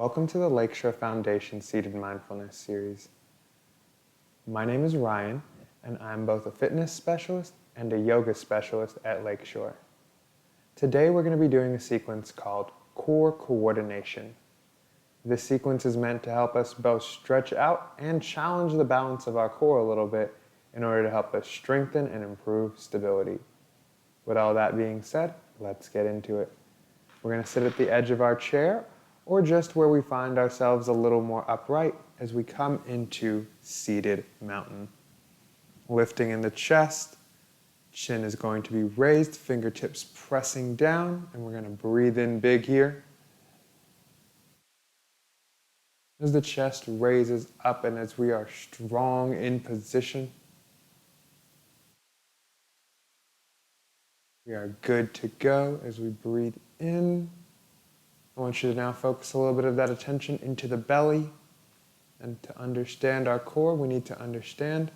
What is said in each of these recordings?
Welcome to the Lakeshore Foundation Seated Mindfulness series. My name is Ryan, and I'm both a fitness specialist and a yoga specialist at Lakeshore. Today we're going to be doing a sequence called Core Coordination. This sequence is meant to help us both stretch out and challenge the balance of our core a little bit in order to help us strengthen and improve stability. With all that being said, let's get into it. We're going to sit at the edge of our chair or just where we find ourselves a little more upright as we come into seated mountain. Lifting in the chest, chin is going to be raised, fingertips pressing down, and we're going to breathe in big here. As the chest raises up and as we are strong in position, we are good to go as we breathe in. I want you to now focus a little bit of that attention into the belly. And to understand our core, we need to understand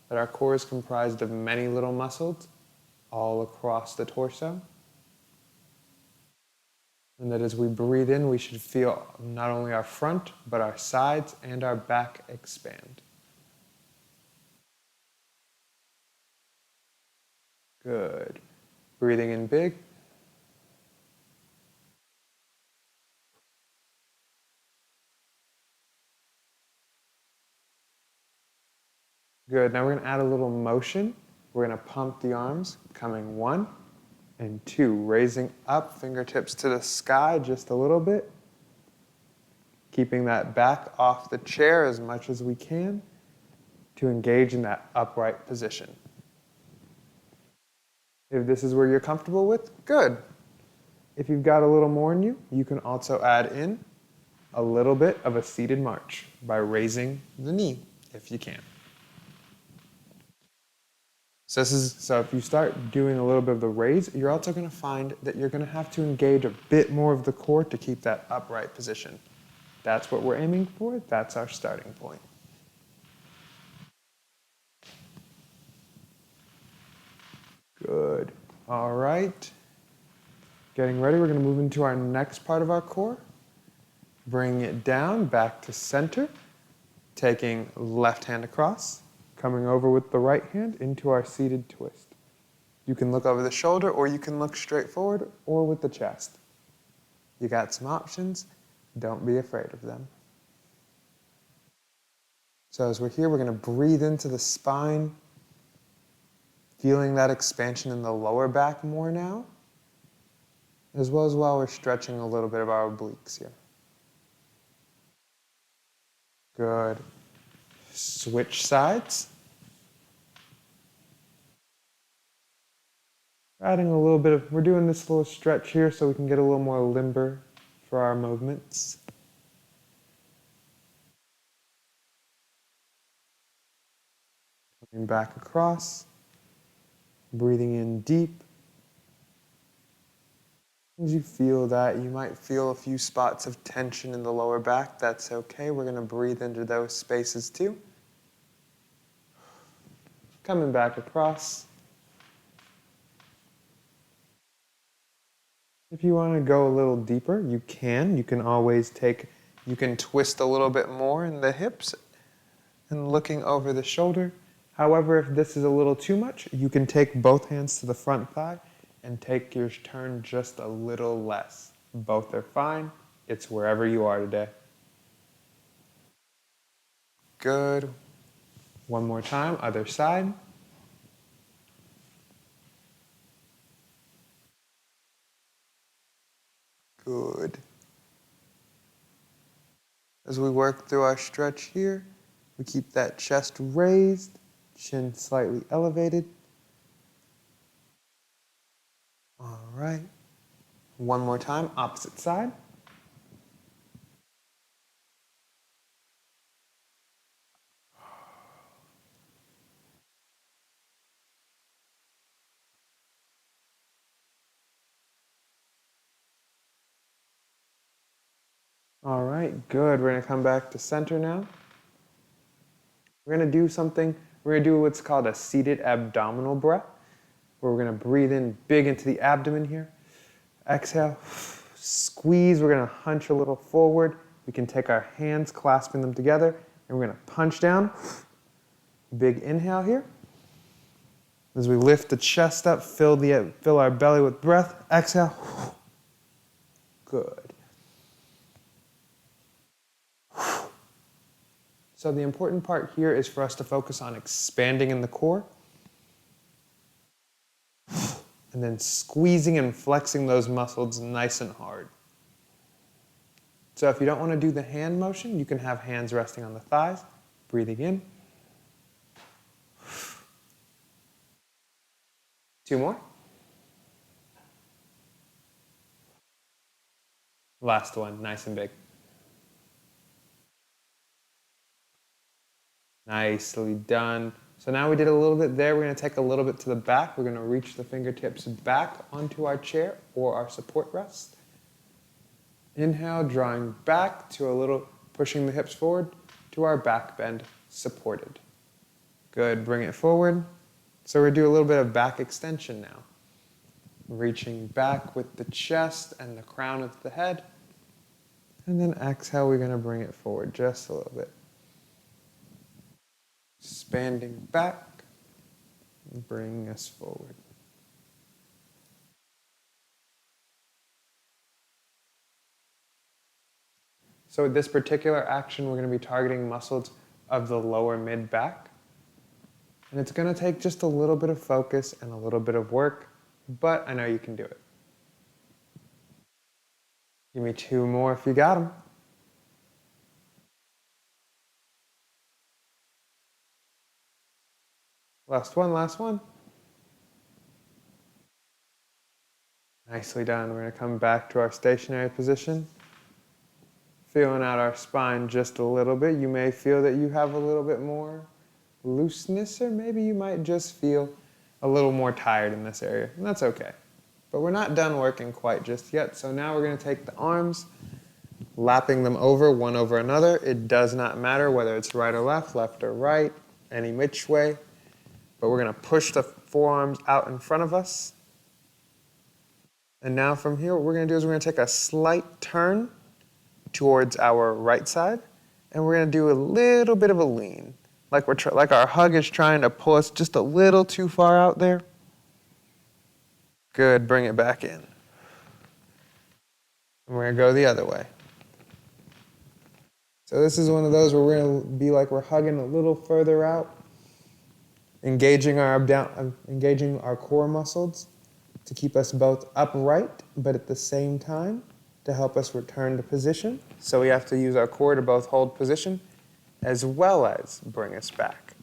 that our core is comprised of many little muscles all across the torso. And that as we breathe in, we should feel not only our front, but our sides and our back expand. Good. Breathing in big. Good. Now we're going to add a little motion. We're going to pump the arms, coming 1 and 2, raising up, fingertips to the sky just a little bit. Keeping that back off the chair as much as we can to engage in that upright position. If this is where you're comfortable with, good. If you've got a little more in you, you can also add in a little bit of a seated march by raising the knee if you can. So if you start doing a little bit of the raise, you're also going to find that you're going to have to engage a bit more of the core to keep that upright position. That's what we're aiming for. That's our starting point. Good. All right. Getting ready. We're going to move into our next part of our core. Bring it down, back to center. Taking left hand across. Coming over with the right hand into our seated twist. You can look over the shoulder, or you can look straight forward, or with the chest. You got some options. Don't be afraid of them. So as we're here, we're going to breathe into the spine, feeling that expansion in the lower back more now, as well as while we're stretching a little bit of our obliques here. Good. Switch sides. Adding a little bit of, we're doing this little stretch here so we can get a little more limber for our movements. Coming back across, breathing in deep. As you feel that, you might feel a few spots of tension in the lower back. That's okay. We're going to breathe into those spaces too. Coming back across. If you want to go a little deeper, you can. You can always you can twist a little bit more in the hips and looking over the shoulder. However, if this is a little too much, you can take both hands to the front thigh and take your turn just a little less. Both are fine. It's wherever you are today. Good. One more time, other side. Good. As we work through our stretch here, we keep that chest raised, chin slightly elevated. All right. One more time, opposite side. All right, good. We're going to come back to center now. We're going to do something, we're going to do what's called a seated abdominal breath, where we're going to breathe in big into the abdomen here. Exhale, squeeze, we're going to hunch a little forward, we can take our hands, clasping them together, and we're going to punch down. Big inhale here. As we lift the chest up, fill our belly with breath. Exhale. Good. So the important part here is for us to focus on expanding in the core and then squeezing and flexing those muscles nice and hard. So if you don't want to do the hand motion, you can have hands resting on the thighs, breathing in. 2 more. Last one, nice and big. Nicely done. So now we did a little bit there. We're going to take a little bit to the back. We're going to reach the fingertips back onto our chair or our support rest. Inhale, drawing back to a little, pushing the hips forward to our back bend, supported. Good, bring it forward. So we're going to do a little bit of back extension now. Reaching back with the chest and the crown of the head. And then exhale, we're going to bring it forward just a little bit. Expanding back, and bringing us forward. So with this particular action, we're going to be targeting muscles of the lower mid-back. And it's going to take just a little bit of focus and a little bit of work, but I know you can do it. Give me 2 more if you got them. Last one, last one. Nicely done. We're going to come back to our stationary position. Feeling out our spine just a little bit. You may feel that you have a little bit more looseness, or maybe you might just feel a little more tired in this area, and that's okay. But we're not done working quite just yet, so now we're going to take the arms, lapping them over, one over another. It does not matter whether it's right or left or right, any which way. But we're going to push the forearms out in front of us. And now from here, what we're going to do is we're going to take a slight turn towards our right side, and we're going to do a little bit of a lean, like our hug is trying to pull us just a little too far out there. Good, bring it back in. And we're going to go the other way. So this is one of those where we're going to be like we're hugging a little further out, engaging our core muscles to keep us both upright, but at the same time to help us return to position. So we have to use our core to both hold position as well as bring us back.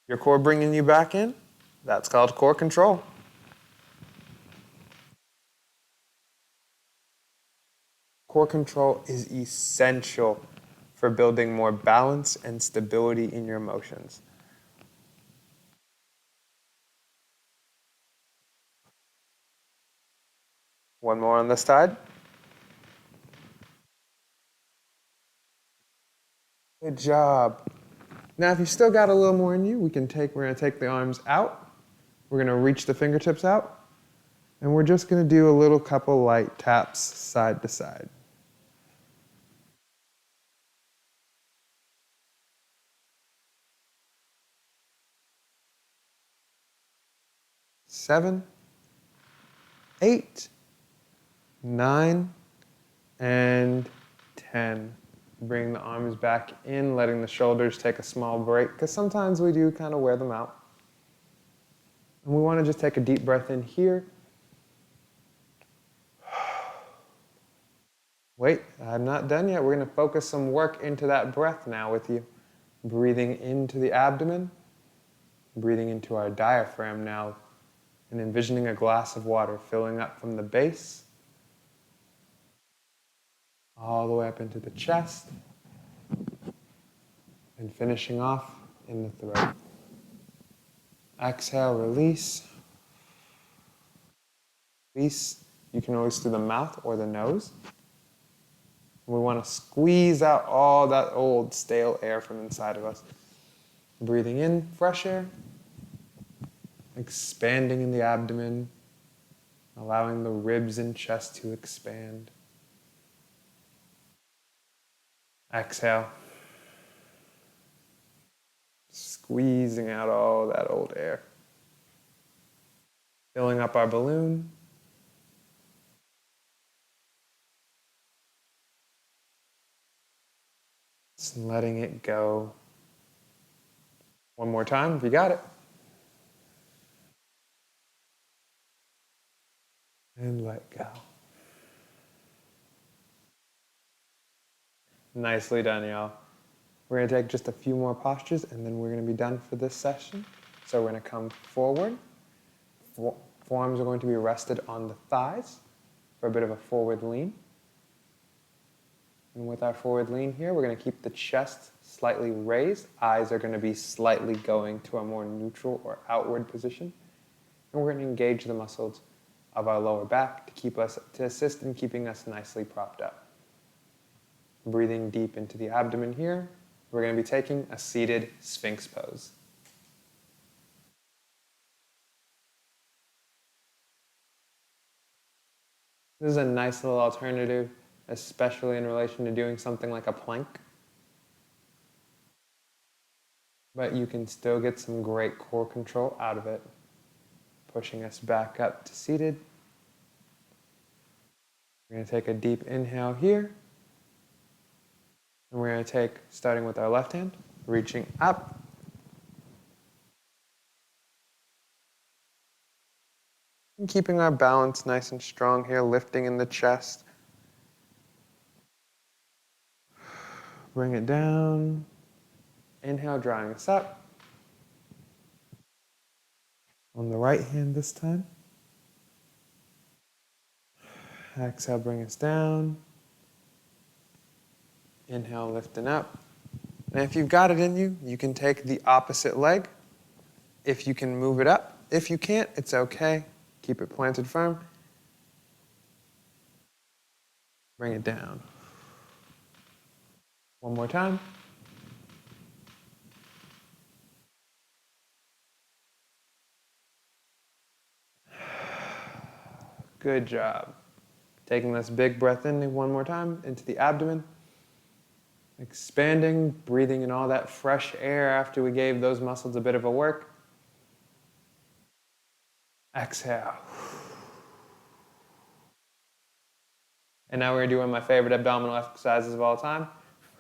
Your core bringing you back in, that's called core control. Core control is essential for building more balance and stability in your emotions. One more on this side. Good job. Now, if you still got a little more in you, we're going to take the arms out. We're going to reach the fingertips out. And we're just going to do a little couple light taps side to side. Seven, 8, 9, and 10. Bring the arms back in, letting the shoulders take a small break, because sometimes we do kind of wear them out. And we want to just take a deep breath in here. Wait, I'm not done yet. We're going to focus some work into that breath now with you. Breathing into the abdomen, breathing into our diaphragm now, and envisioning a glass of water filling up from the base all the way up into the chest and finishing off in the throat. Exhale, release. Release. You can always do the mouth or the nose. We want to squeeze out all that old stale air from inside of us. Breathing in fresh air. Expanding in the abdomen. allowing the ribs and chest to expand. Exhale. Squeezing out all that old air. Filling up our balloon. Just letting it go. One more time if you got it. And let go. Nicely done, y'all. We're going to take just a few more postures and then we're going to be done for this session. So we're going to come forward. Forearms are going to be rested on the thighs for a bit of a forward lean. And with our forward lean here, we're going to keep the chest slightly raised. Eyes are going to be slightly going to a more neutral or outward position. And we're going to engage the muscles of our lower back to assist in keeping us nicely propped up. Breathing deep into the abdomen here, we're going to be taking a seated Sphinx pose. This is a nice little alternative, especially in relation to doing something like a plank. But you can still get some great core control out of it. Pushing us back up to seated. We're going to take a deep inhale here. And we're going to take, starting with our left hand, reaching up. And keeping our balance nice and strong here, lifting in the chest. Bring it down. Inhale, drawing us up. On the right hand this time. Exhale, bring us down. Inhale, lifting up. And if you've got it in you, you can take the opposite leg. If you can move it up. If you can't, it's okay. Keep it planted firm. Bring it down. One more time. Good job. Taking this big breath in one more time into the abdomen. Expanding, breathing in all that fresh air after we gave those muscles a bit of a work. Exhale. And now we're going to do one of my favorite abdominal exercises of all time.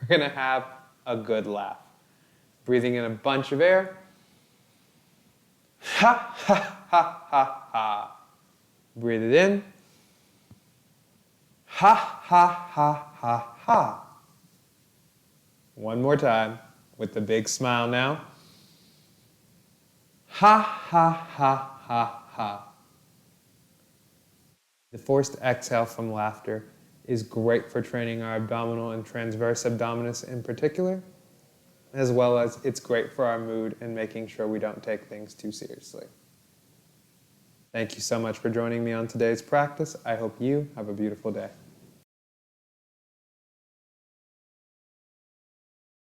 We're going to have a good laugh. Breathing in a bunch of air. Ha, ha, ha, ha, ha. Breathe it in. Ha, ha, ha, ha, ha. One more time with the big smile now. Ha, ha, ha, ha, ha. The forced exhale from laughter is great for training our abdominal and transverse abdominis in particular, as well as it's great for our mood and making sure we don't take things too seriously. Thank you so much for joining me on today's practice. I hope you have a beautiful day.